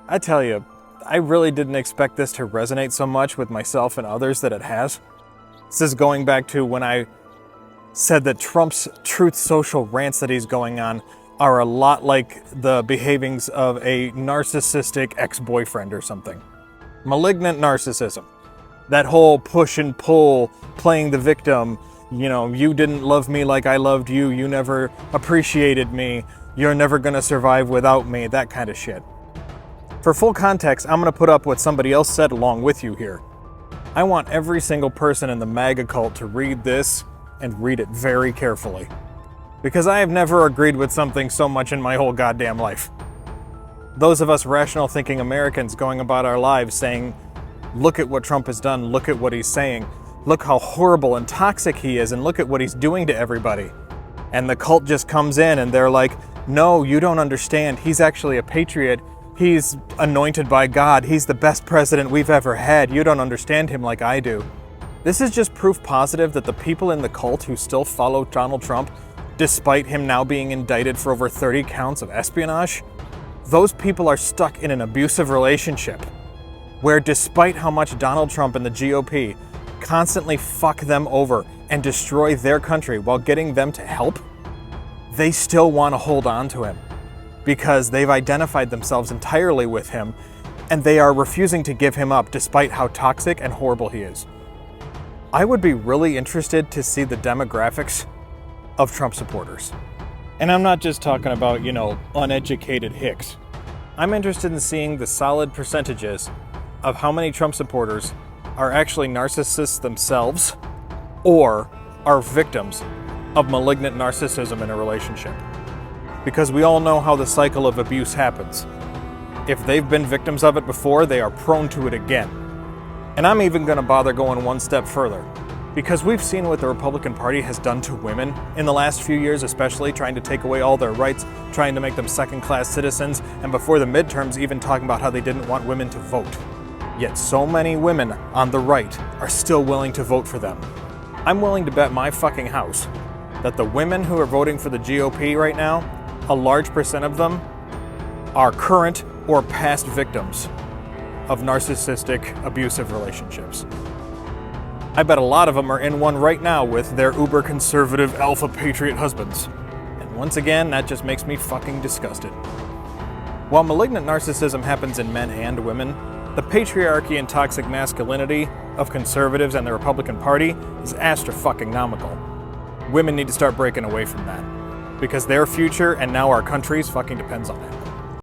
I tell you, I really didn't expect this to resonate so much with myself and others that it has. This is going back to when I said that Trump's Truth Social rants that he's going on are a lot like the behavings of a narcissistic ex-boyfriend or something. Malignant narcissism. That whole push and pull, playing the victim, you didn't love me like I loved you, you never appreciated me, you're never gonna survive without me, that kind of shit. For full context, I'm gonna put up what somebody else said along with you here. I want every single person in the MAGA cult to read this and read it very carefully. Because I have never agreed with something so much in my whole goddamn life. Those of us rational thinking Americans going about our lives saying, look at what Trump has done, look at what he's saying, look how horrible and toxic he is, and look at what he's doing to everybody. And the cult just comes in and they're like, no, you don't understand, he's actually a patriot, he's anointed by God, he's the best president we've ever had, you don't understand him like I do. This is just proof positive that the people in the cult who still follow Donald Trump, despite him now being indicted for over 30 counts of espionage, those people are stuck in an abusive relationship where despite how much Donald Trump and the GOP constantly fuck them over and destroy their country while getting them to help, they still want to hold on to him because they've identified themselves entirely with him and they are refusing to give him up despite how toxic and horrible he is. I would be really interested to see the demographics of Trump supporters. And I'm not just talking about, uneducated hicks. I'm interested in seeing the solid percentages of how many Trump supporters are actually narcissists themselves or are victims of malignant narcissism in a relationship. Because we all know how the cycle of abuse happens. If they've been victims of it before, they are prone to it again. And I'm even going to bother going one step further. Because we've seen what the Republican Party has done to women in the last few years, especially trying to take away all their rights, trying to make them second-class citizens, and before the midterms even talking about how they didn't want women to vote. Yet so many women on the right are still willing to vote for them. I'm willing to bet my fucking house that the women who are voting for the GOP right now, a large percent of them are current or past victims of narcissistic, abusive relationships. I bet a lot of them are in one right now with their uber-conservative alpha patriot husbands. And once again, that just makes me fucking disgusted. While malignant narcissism happens in men and women, the patriarchy and toxic masculinity of conservatives and the Republican Party is astra-fucking-nomical. Women need to start breaking away from that. Because their future and now our country's fucking depends on it.